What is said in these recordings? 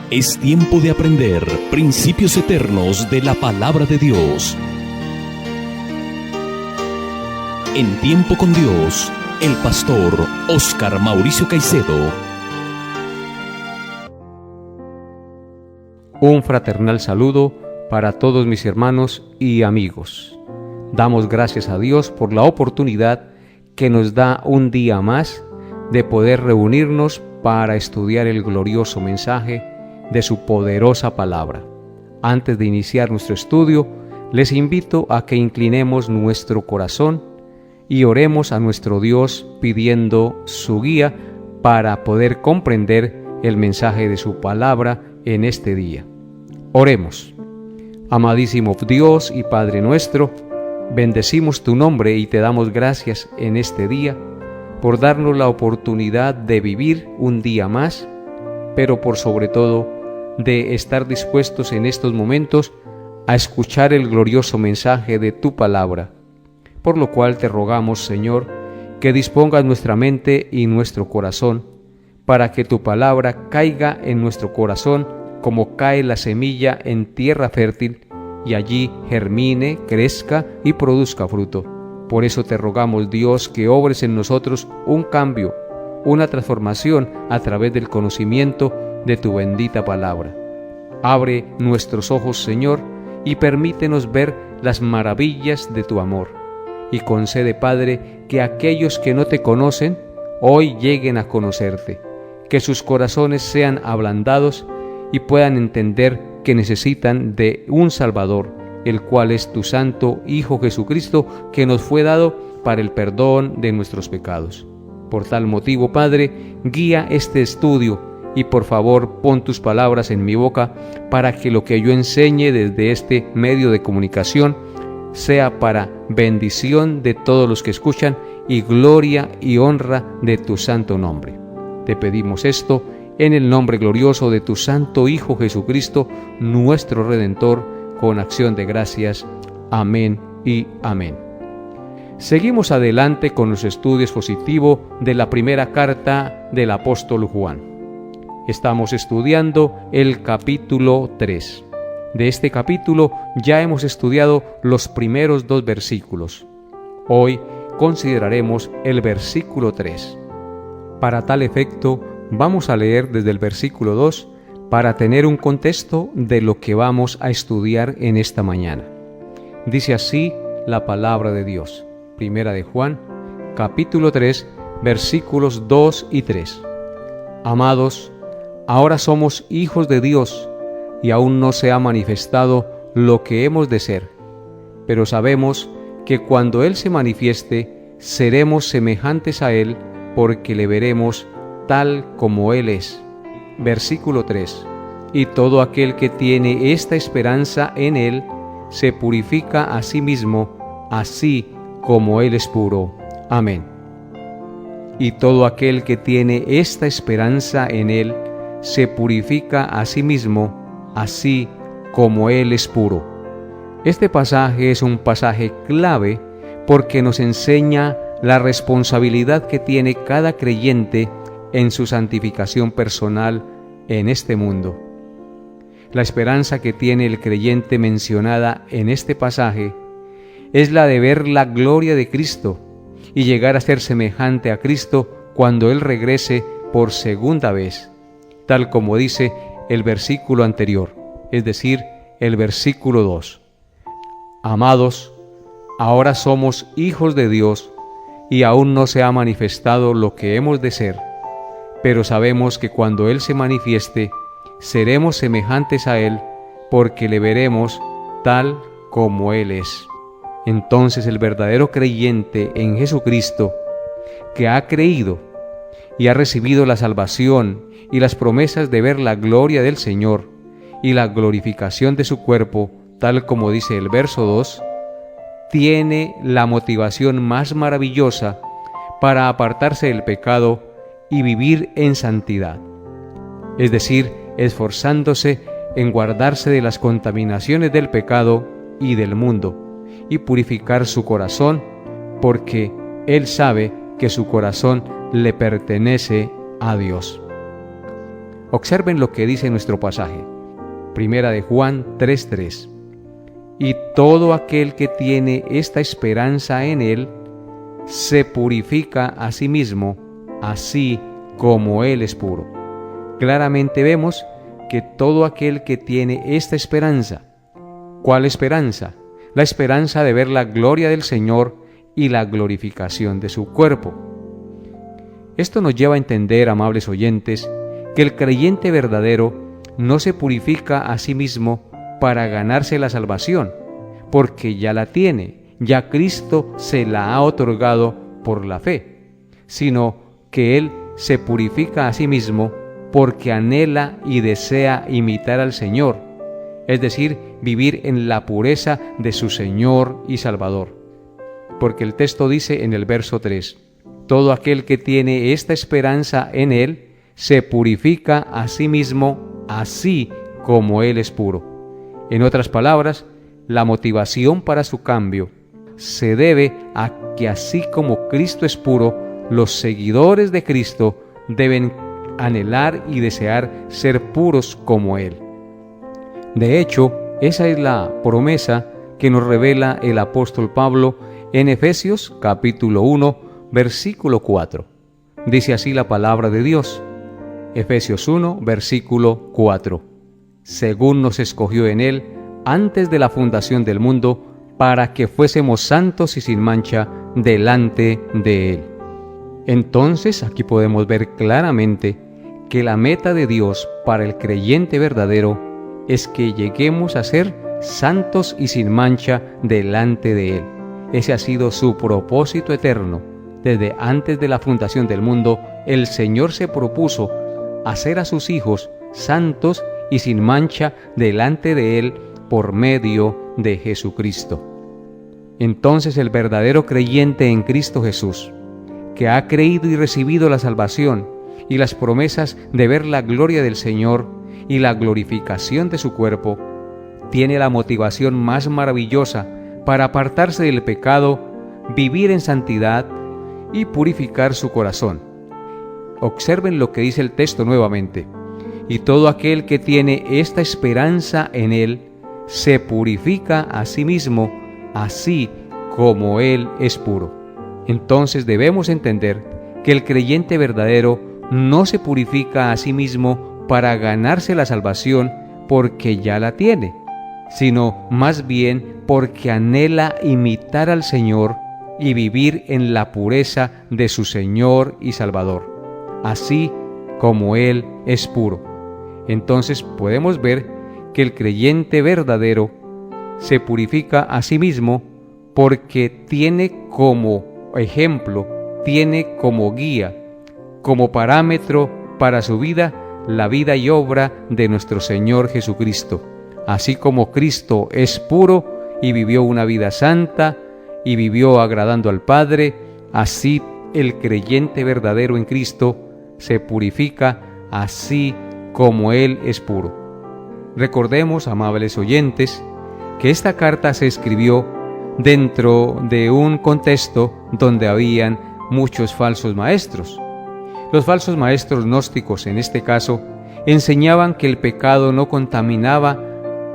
Es tiempo de aprender principios eternos de la palabra de Dios. En Tiempo con Dios, el pastor Óscar Mauricio Caicedo. Un fraternal saludo para todos mis hermanos y amigos. Damos gracias a Dios por la oportunidad que nos da un día más de poder reunirnos para estudiar el glorioso mensaje de su poderosa palabra. Antes de iniciar nuestro estudio, les invito a que inclinemos nuestro corazón y oremos a nuestro Dios pidiendo su guía para poder comprender el mensaje de su palabra en este día. Oremos. Amadísimo Dios y Padre nuestro, bendecimos tu nombre y te damos gracias en este día por darnos la oportunidad de vivir un día más, pero por sobre todo de estar dispuestos en estos momentos a escuchar el glorioso mensaje de tu palabra, por lo cual te rogamos, Señor, que dispongas nuestra mente y nuestro corazón para que tu palabra caiga en nuestro corazón como cae la semilla en tierra fértil y allí germine, crezca y produzca fruto. Por eso te rogamos, Dios, que obres en nosotros un cambio, una transformación a través del conocimiento de tu bendita palabra. Abre nuestros ojos, Señor, y permítenos ver las maravillas de tu amor. Y concede, Padre, que aquellos que no te conocen, hoy lleguen a conocerte, que sus corazones sean ablandados y puedan entender que necesitan de un Salvador, el cual es tu Santo Hijo Jesucristo, que nos fue dado para el perdón de nuestros pecados. Por tal motivo, Padre, guía este estudio y por favor pon tus palabras en mi boca para que lo que yo enseñe desde este medio de comunicación sea para bendición de todos los que escuchan y gloria y honra de tu santo nombre. Te pedimos esto en el nombre glorioso de tu Santo Hijo Jesucristo, nuestro Redentor, con acción de gracias. Amén y amén. Seguimos adelante con los estudios expositivos de la primera carta del apóstol Juan. Estamos estudiando el capítulo 3. De este capítulo ya hemos estudiado los primeros 2 versículos. Hoy consideraremos el versículo 3. Para tal efecto, vamos a leer desde el versículo 2 para tener un contexto de lo que vamos a estudiar en esta mañana. Dice así la palabra de Dios. Primera de Juan, capítulo 3, versículos 2 y 3. Amados, ahora somos hijos de Dios y aún no se ha manifestado lo que hemos de ser, pero sabemos que cuando Él se manifieste, seremos semejantes a Él porque le veremos tal como Él es. Versículo 3. Y todo aquel que tiene esta esperanza en Él, se purifica a sí mismo, así como Él es puro. Amén. Y todo aquel que tiene esta esperanza en Él, se purifica a sí mismo, así como Él es puro. Este pasaje es un pasaje clave porque nos enseña la responsabilidad que tiene cada creyente en su santificación personal en este mundo. La esperanza que tiene el creyente mencionada en este pasaje es la de ver la gloria de Cristo y llegar a ser semejante a Cristo cuando Él regrese por segunda vez, tal como dice el versículo anterior, es decir, el versículo 2. Amados, ahora somos hijos de Dios y aún no se ha manifestado lo que hemos de ser, pero sabemos que cuando Él se manifieste, seremos semejantes a Él porque le veremos tal como Él es. Entonces el verdadero creyente en Jesucristo, que ha creído y ha recibido la salvación y las promesas de ver la gloria del Señor y la glorificación de su cuerpo, tal como dice el verso 2, tiene la motivación más maravillosa para apartarse del pecado y vivir en santidad, es decir, esforzándose en guardarse de las contaminaciones del pecado y del mundo, y purificar su corazón, porque Él sabe que su corazón le pertenece a Dios. Observen lo que dice nuestro pasaje. Primera de Juan 3:3. Y todo aquel que tiene esta esperanza en Él, se purifica a sí mismo, así como Él es puro. Claramente vemos que todo aquel que tiene esta esperanza, ¿cuál esperanza? La esperanza de ver la gloria del Señor y la glorificación de su cuerpo. Esto nos lleva a entender, amables oyentes, que el creyente verdadero no se purifica a sí mismo para ganarse la salvación, porque ya la tiene, ya Cristo se la ha otorgado por la fe, sino que Él se purifica a sí mismo porque anhela y desea imitar al Señor, es decir, vivir en la pureza de su Señor y Salvador. Porque el texto dice en el verso 3, todo aquel que tiene esta esperanza en Él, se purifica a sí mismo, así como Él es puro. En otras palabras, la motivación para su cambio se debe a que así como Cristo es puro, los seguidores de Cristo deben anhelar y desear ser puros como Él. De hecho, esa es la promesa que nos revela el apóstol Pablo en Efesios capítulo 1, versículo 4. Dice así la palabra de Dios. Efesios 1, versículo 4. Según nos escogió en Él antes de la fundación del mundo, para que fuésemos santos y sin mancha delante de Él. Entonces, aquí podemos ver claramente que la meta de Dios para el creyente verdadero es que lleguemos a ser santos y sin mancha delante de Él. Ese ha sido su propósito eterno. Desde antes de la fundación del mundo, el Señor se propuso hacer a sus hijos santos y sin mancha delante de Él por medio de Jesucristo. Entonces el verdadero creyente en Cristo Jesús, que ha creído y recibido la salvación y las promesas de ver la gloria del Señor y la glorificación de su cuerpo, tiene la motivación más maravillosa para apartarse del pecado, vivir en santidad y purificar su corazón. Observen lo que dice el texto nuevamente. Y todo aquel que tiene esta esperanza en Él, se purifica a sí mismo, así como Él es puro. Entonces debemos entender que el creyente verdadero no se purifica a sí mismo para ganarse la salvación porque ya la tiene, sino más bien porque anhela imitar al Señor y vivir en la pureza de su Señor y Salvador, así como Él es puro. Entonces podemos ver que el creyente verdadero se purifica a sí mismo porque tiene como ejemplo, tiene como guía, como parámetro para su vida, la vida y obra de nuestro Señor Jesucristo. Así como Cristo es puro y vivió una vida santa y vivió agradando al Padre, así el creyente verdadero en Cristo se purifica así como Él es puro. Recordemos, amables oyentes, que esta carta se escribió dentro de un contexto donde habían muchos falsos maestros. Los falsos maestros gnósticos, en este caso, enseñaban que el pecado no contaminaba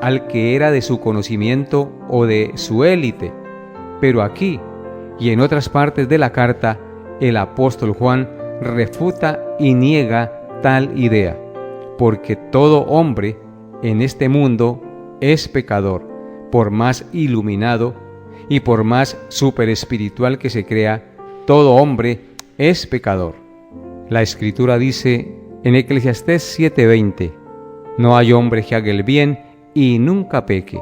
al que era de su conocimiento o de su élite. Pero aquí y en otras partes de la carta, el apóstol Juan refuta y niega tal idea, porque todo hombre en este mundo es pecador, por más iluminado y por más superespiritual que se crea, todo hombre es pecador. La Escritura dice en Eclesiastés 7:20, no hay hombre que haga el bien y nunca peque.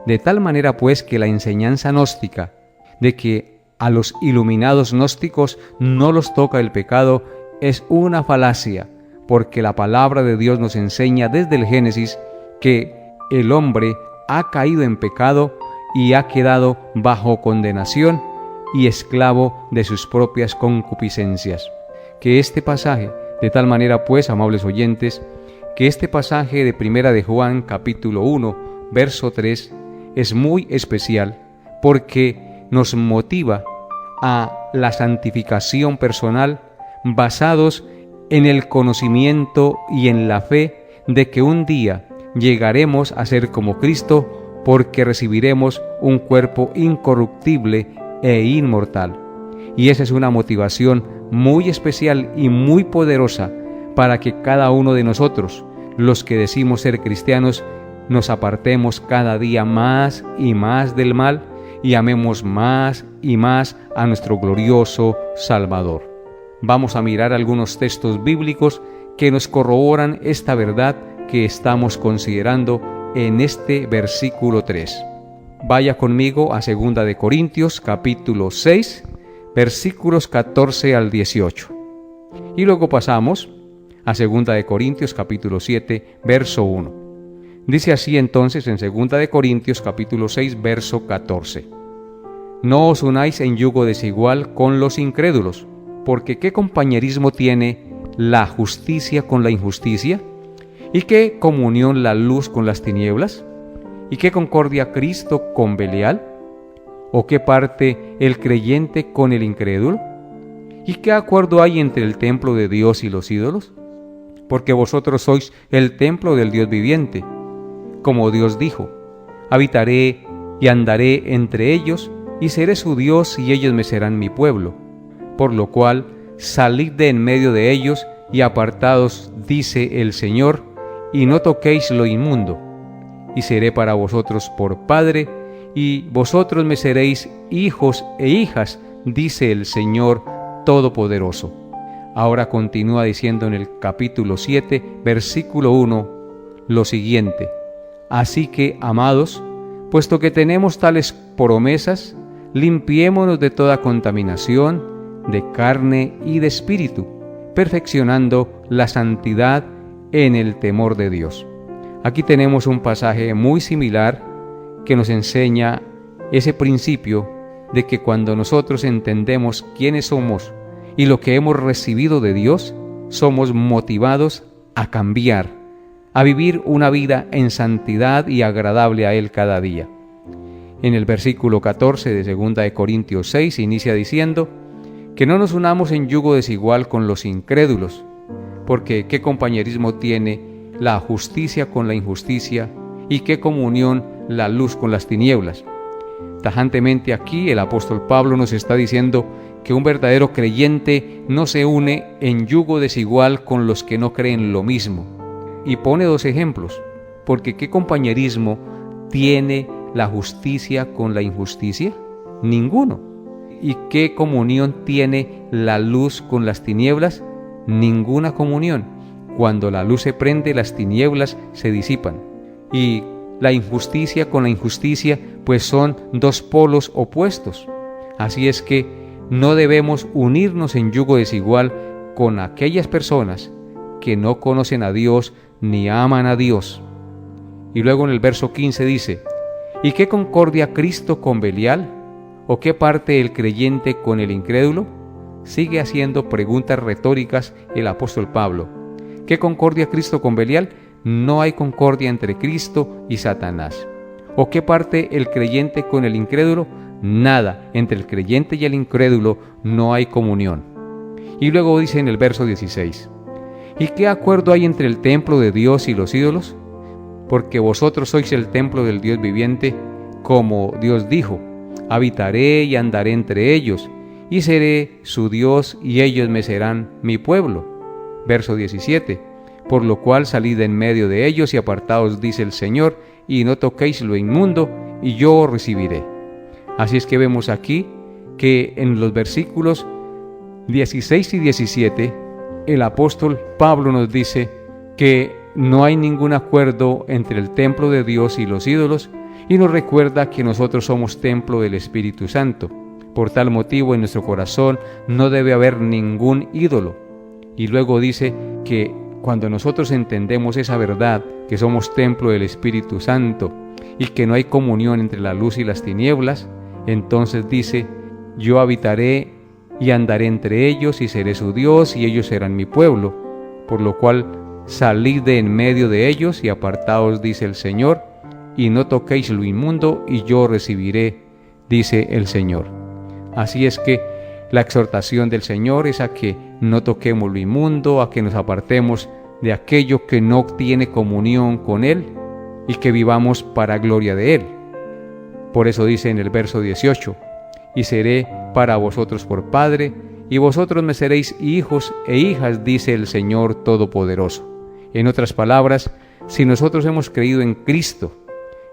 De tal manera pues que la enseñanza gnóstica de que a los iluminados gnósticos no los toca el pecado es una falacia, porque la palabra de Dios nos enseña desde el Génesis que el hombre ha caído en pecado y ha quedado bajo condenación y esclavo de sus propias concupiscencias. Que este pasaje, de tal manera pues, amables oyentes, que este pasaje de Primera de Juan capítulo 1, verso 3, es muy especial porque nos motiva a la santificación personal basados en el conocimiento y en la fe de que un día llegaremos a ser como Cristo, porque recibiremos un cuerpo incorruptible e inmortal. Y esa es una motivación muy especial y muy poderosa para que cada uno de nosotros, los que decimos ser cristianos, nos apartemos cada día más y más del mal y amemos más y más a nuestro glorioso Salvador. Vamos a mirar algunos textos bíblicos que nos corroboran esta verdad que estamos considerando en este versículo 3. Vaya conmigo a 2 de Corintios capítulo 6, versículos 14 al 18. Y luego pasamos a 2 de Corintios capítulo 7, verso 1. Dice así entonces en 2 de Corintios capítulo 6, verso 14. No os unáis en yugo desigual con los incrédulos, porque ¿qué compañerismo tiene la justicia con la injusticia? ¿Y qué comunión la luz con las tinieblas? ¿Y qué concordia Cristo con Belial? ¿O qué parte el creyente con el incrédulo? ¿Y qué acuerdo hay entre el templo de Dios y los ídolos? Porque vosotros sois el templo del Dios viviente. Como Dios dijo, habitaré y andaré entre ellos, y seré su Dios y ellos me serán mi pueblo. Por lo cual, salid de en medio de ellos y apartados, dice el Señor, y no toquéis lo inmundo. Y seré para vosotros por Padre, y vosotros me seréis hijos e hijas, dice el Señor Todopoderoso. Ahora continúa diciendo en el capítulo 7, versículo 1, lo siguiente. Así que, amados, puesto que tenemos tales promesas, limpiémonos de toda contaminación, de carne y de espíritu, perfeccionando la santidad en el temor de Dios. Aquí tenemos un pasaje muy similar que nos enseña ese principio de que cuando nosotros entendemos quiénes somos y lo que hemos recibido de Dios, somos motivados a cambiar, a vivir una vida en santidad y agradable a Él cada día. En el versículo 14 de 2 de Corintios 6 inicia diciendo que no nos unamos en yugo desigual con los incrédulos, porque ¿qué compañerismo tiene la justicia con la injusticia? ¿Y qué comunión la luz con las tinieblas? Tajantemente aquí el apóstol Pablo nos está diciendo que un verdadero creyente no se une en yugo desigual con los que no creen lo mismo. Y pone dos ejemplos, porque ¿qué compañerismo tiene la justicia con la injusticia? Ninguno. ¿Y qué comunión tiene la luz con las tinieblas? Ninguna comunión. Cuando la luz se prende, las tinieblas se disipan. Y la injusticia con la injusticia, pues son dos polos opuestos. Así es que no debemos unirnos en yugo desigual con aquellas personas que no conocen a Dios ni aman a Dios. Y luego en el verso 15 dice, ¿y qué concordia Cristo con Belial? ¿O qué parte el creyente con el incrédulo? Sigue haciendo preguntas retóricas el apóstol Pablo. ¿Qué concordia Cristo con Belial? No hay concordia entre Cristo y Satanás. ¿O qué parte el creyente con el incrédulo? Nada, entre el creyente y el incrédulo no hay comunión. Y luego dice en el verso 16, ¿y qué acuerdo hay entre el templo de Dios y los ídolos? Porque vosotros sois el templo del Dios viviente, como Dios dijo, habitaré y andaré entre ellos, y seré su Dios y ellos me serán mi pueblo. Verso 17, por lo cual salid en medio de ellos y apartaos, dice el Señor, y no toquéis lo inmundo, y yo os recibiré. Así es que vemos aquí que en los versículos 16 y 17, el apóstol Pablo nos dice que no hay ningún acuerdo entre el templo de Dios y los ídolos, y nos recuerda que nosotros somos templo del Espíritu Santo. Por tal motivo en nuestro corazón no debe haber ningún ídolo. Y luego dice que cuando nosotros entendemos esa verdad, que somos templo del Espíritu Santo y que no hay comunión entre la luz y las tinieblas, entonces dice, yo habitaré y andaré entre ellos y seré su Dios y ellos serán mi pueblo, por lo cual salid de en medio de ellos y apartaos, dice el Señor, y no toquéis lo inmundo y yo recibiré, dice el Señor. Así es que La exhortación del Señor es a que no toquemos lo inmundo, a que nos apartemos de aquello que no tiene comunión con Él y que vivamos para gloria de Él. Por eso dice en el verso 18, y seré para vosotros por Padre, y vosotros me seréis hijos e hijas, dice el Señor Todopoderoso. En otras palabras, si nosotros hemos creído en Cristo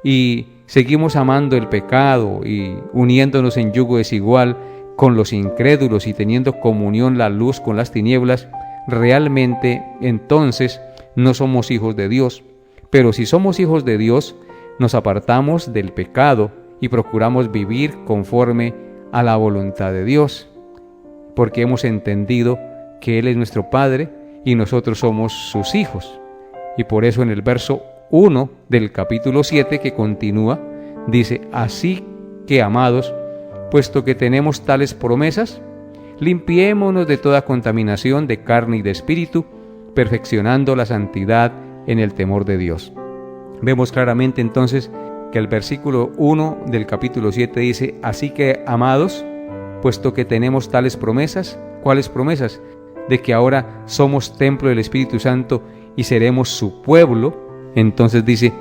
y seguimos amando el pecado y uniéndonos en yugo desigual con los incrédulos y teniendo comunión la luz con las tinieblas, realmente entonces no somos hijos de Dios. Pero si somos hijos de Dios, nos apartamos del pecado y procuramos vivir conforme a la voluntad de Dios, porque hemos entendido que Él es nuestro Padre y nosotros somos sus hijos. Y por eso en el verso 1 del capítulo 7 que continúa, dice, así que amados, puesto que tenemos tales promesas, limpiémonos de toda contaminación de carne y de espíritu, perfeccionando la santidad en el temor de Dios. Vemos claramente entonces que el versículo 1 del capítulo 7 dice, así que amados, puesto que tenemos tales promesas. ¿Cuáles promesas? De que ahora somos templo del Espíritu Santo y seremos su pueblo. Entonces dice,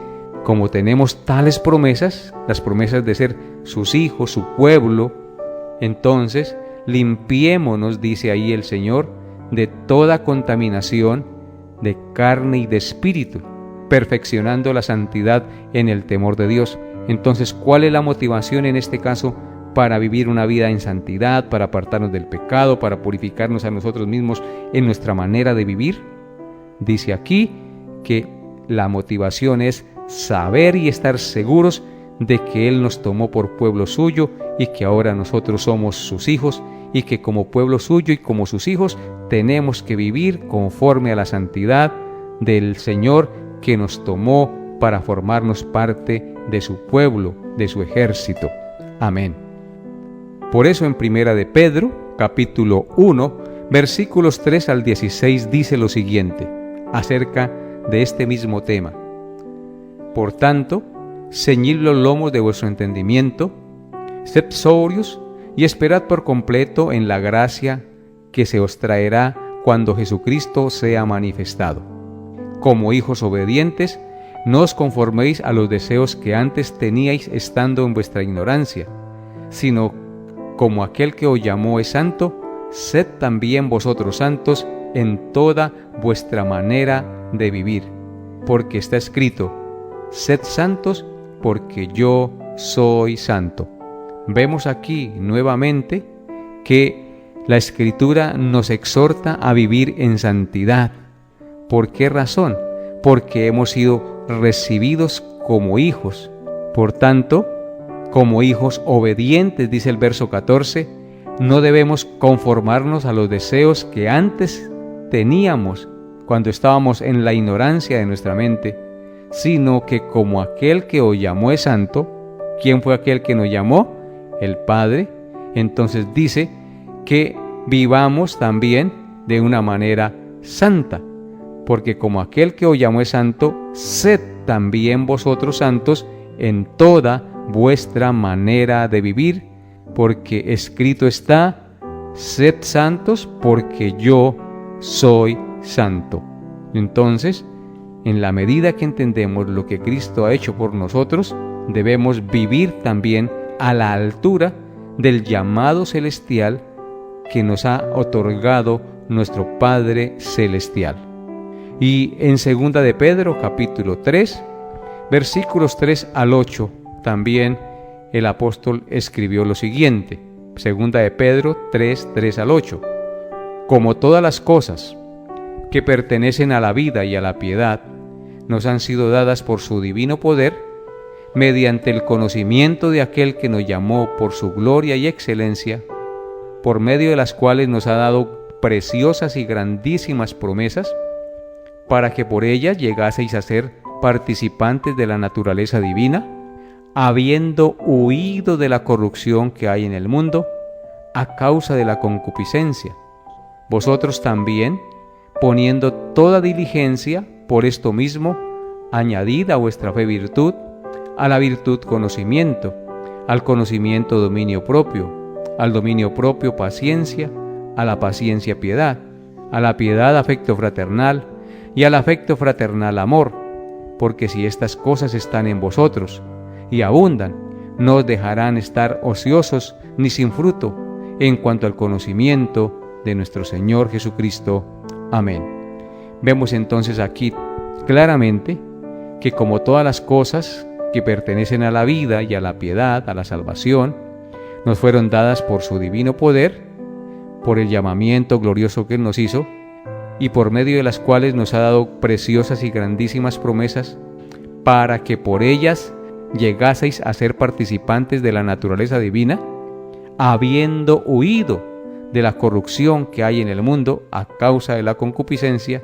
como tenemos tales promesas, las promesas de ser sus hijos, su pueblo, entonces limpiémonos, dice ahí el Señor, de toda contaminación de carne y de espíritu, perfeccionando la santidad en el temor de Dios. Entonces, ¿cuál es la motivación en este caso para vivir una vida en santidad, para apartarnos del pecado, para purificarnos a nosotros mismos en nuestra manera de vivir? Dice aquí que la motivación es saber y estar seguros de que Él nos tomó por pueblo suyo y que ahora nosotros somos sus hijos y que como pueblo suyo y como sus hijos tenemos que vivir conforme a la santidad del Señor que nos tomó para formarnos parte de su pueblo, de su ejército. Amén. Por eso en Primera de Pedro, capítulo 1, versículos 3 al 16 dice lo siguiente, acerca de este mismo tema. Por tanto, ceñid los lomos de vuestro entendimiento, sed sobrios y esperad por completo en la gracia que se os traerá cuando Jesucristo sea manifestado. Como hijos obedientes, no os conforméis a los deseos que antes teníais estando en vuestra ignorancia, sino como aquel que os llamó es santo, sed también vosotros santos en toda vuestra manera de vivir, porque está escrito, sed santos porque yo soy santo. Vemos aquí nuevamente que la Escritura nos exhorta a vivir en santidad. ¿Por qué razón? Porque hemos sido recibidos como hijos. Por tanto, como hijos obedientes, dice el verso 14, no debemos conformarnos a los deseos que antes teníamos cuando estábamos en la ignorancia de nuestra mente, sino que como aquel que os llamó es santo. ¿Quién fue aquel que nos llamó? El Padre. Entonces dice que vivamos también de una manera santa, porque como aquel que os llamó es santo, sed también vosotros santos en toda vuestra manera de vivir, porque escrito está, sed santos porque yo soy santo. Entonces, en la medida que entendemos lo que Cristo ha hecho por nosotros, debemos vivir también a la altura del llamado celestial que nos ha otorgado nuestro Padre Celestial. Y en 2 de Pedro, capítulo 3, versículos 3 al 8, también el apóstol escribió lo siguiente. 2 de Pedro 3, 3 al 8. Como todas las cosas que pertenecen a la vida y a la piedad, nos han sido dadas por su divino poder, mediante el conocimiento de aquel que nos llamó por su gloria y excelencia, por medio de las cuales nos ha dado preciosas y grandísimas promesas, para que por ellas llegaseis a ser participantes de la naturaleza divina, habiendo huido de la corrupción que hay en el mundo, a causa de la concupiscencia. Vosotros también, poniendo toda diligencia por esto mismo, añadid a vuestra fe virtud, a la virtud conocimiento, al conocimiento dominio propio, al dominio propio paciencia, a la paciencia piedad, a la piedad afecto fraternal y al afecto fraternal amor, porque si estas cosas están en vosotros y abundan, no os dejarán estar ociosos ni sin fruto en cuanto al conocimiento de nuestro Señor Jesucristo. Amén. Vemos entonces aquí claramente que como todas las cosas que pertenecen a la vida y a la piedad, a la salvación, nos fueron dadas por su divino poder, por el llamamiento glorioso que Él nos hizo, y por medio de las cuales nos ha dado preciosas y grandísimas promesas, para que por ellas llegaseis a ser participantes de la naturaleza divina, habiendo huido de la corrupción que hay en el mundo a causa de la concupiscencia,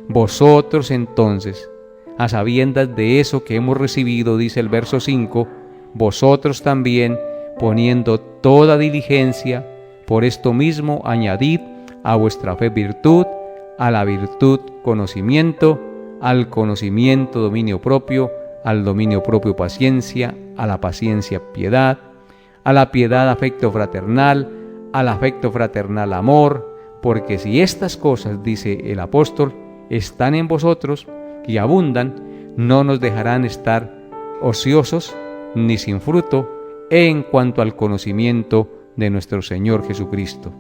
vosotros entonces, a sabiendas de eso que hemos recibido, dice el verso 5, vosotros también, poniendo toda diligencia, por esto mismo añadid a vuestra fe virtud, a la virtud conocimiento, al conocimiento dominio propio, al dominio propio paciencia, a la paciencia piedad, a la piedad afecto fraternal, al afecto fraternal amor, porque si estas cosas, dice el apóstol, están en vosotros y abundan, no nos dejarán estar ociosos ni sin fruto en cuanto al conocimiento de nuestro Señor Jesucristo.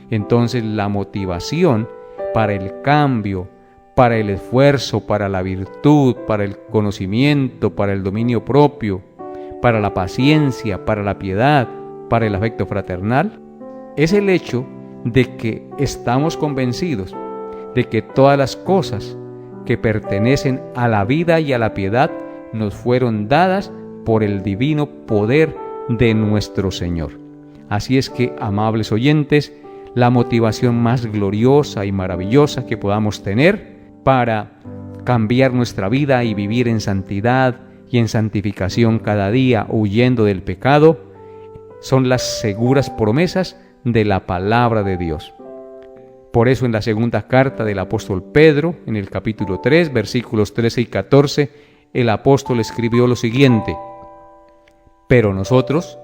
Entonces la motivación para el cambio, para el esfuerzo, para la virtud, para el conocimiento, para el dominio propio, para la paciencia, para la piedad, para el afecto fraternal, es el hecho de que estamos convencidos de que todas las cosas que pertenecen a la vida y a la piedad nos fueron dadas por el divino poder de nuestro Señor. Así es que, amables oyentes, la motivación más gloriosa y maravillosa que podamos tener para cambiar nuestra vida y vivir en santidad y en santificación cada día, huyendo del pecado, son las seguras promesas de la palabra de Dios. Por eso en la segunda carta del apóstol Pedro, en el capítulo 3, versículos 13 y 14, el apóstol escribió lo siguiente: pero nosotros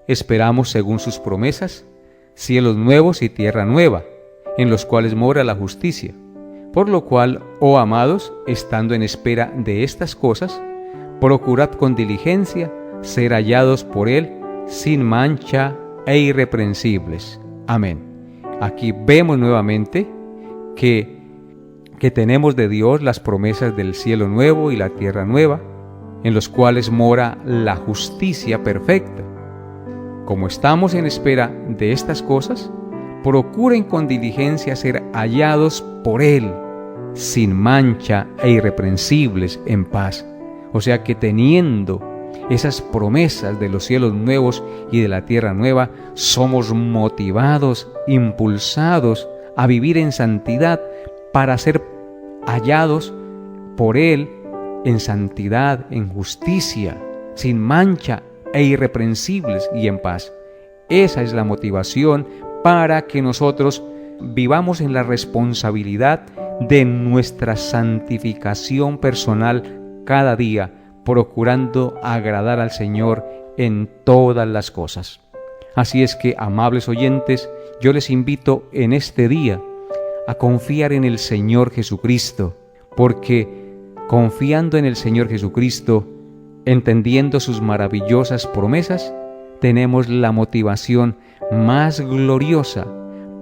esperamos según sus promesas, cielos nuevos y tierra nueva, en los cuales mora la justicia. Por lo cual, oh amados, estando en espera de estas cosas, procurad con diligencia ser hallados por Él sin mancha e irreprensibles. Amén. Aquí vemos nuevamente que tenemos de Dios las promesas del cielo nuevo y la tierra nueva, en los cuales mora la justicia perfecta. Como estamos en espera de estas cosas, procuren con diligencia ser hallados por Él, sin mancha e irreprensibles en paz. O sea que teniendo esas promesas de los cielos nuevos y de la tierra nueva, somos motivados, impulsados a vivir en santidad para ser hallados por Él en santidad, en justicia, sin mancha e irreprensibles y en paz. Esa es la motivación para que nosotros vivamos en la responsabilidad de nuestra santificación personal cada día, procurando agradar al Señor en todas las cosas. Así es que, amables oyentes, yo les invito en este día a confiar en el Señor Jesucristo, porque confiando en el Señor Jesucristo, entendiendo sus maravillosas promesas, tenemos la motivación más gloriosa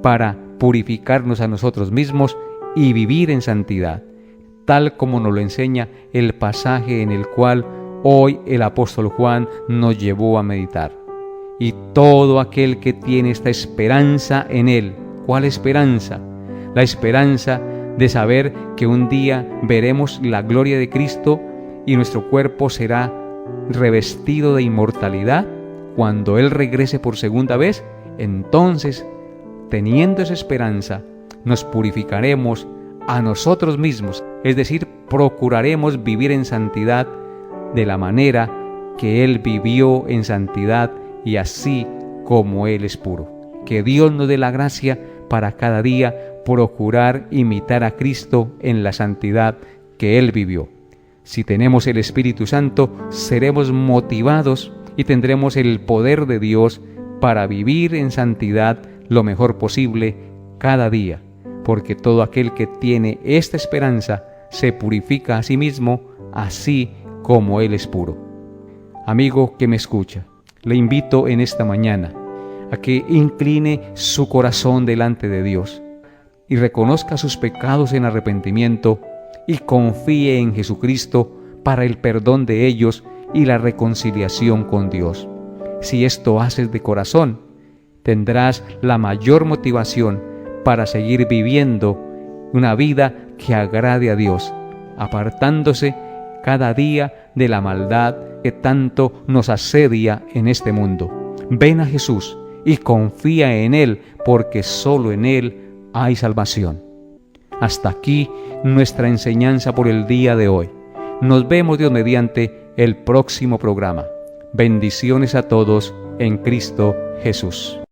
para purificarnos a nosotros mismos y vivir en santidad, tal como nos lo enseña el pasaje en el cual hoy el apóstol Juan nos llevó a meditar. Y todo aquel que tiene esta esperanza en Él, ¿cuál esperanza? La esperanza de saber que un día veremos la gloria de Cristo y nuestro cuerpo será revestido de inmortalidad cuando Él regrese por segunda vez. Entonces, teniendo esa esperanza, nos purificaremos a nosotros mismos, es decir, procuraremos vivir en santidad de la manera que Él vivió en santidad y así como Él es puro. Que Dios nos dé la gracia para cada día procurar imitar a Cristo en la santidad que Él vivió. Si tenemos el Espíritu Santo, seremos motivados y tendremos el poder de Dios para vivir en santidad lo mejor posible cada día, porque todo aquel que tiene esta esperanza se purifica a sí mismo, así como Él es puro. Amigo que me escucha, le invito en esta mañana a que incline su corazón delante de Dios y reconozca sus pecados en arrepentimiento y confíe en Jesucristo para el perdón de ellos y la reconciliación con Dios. Si esto haces de corazón, tendrás la mayor motivación para seguir viviendo una vida que agrade a Dios, apartándose cada día de la maldad que tanto nos asedia en este mundo. Ven a Jesús y confía en Él, porque solo en Él hay salvación. Hasta aquí nuestra enseñanza por el día de hoy. Nos vemos, Dios mediante, el próximo programa. Bendiciones a todos en Cristo Jesús.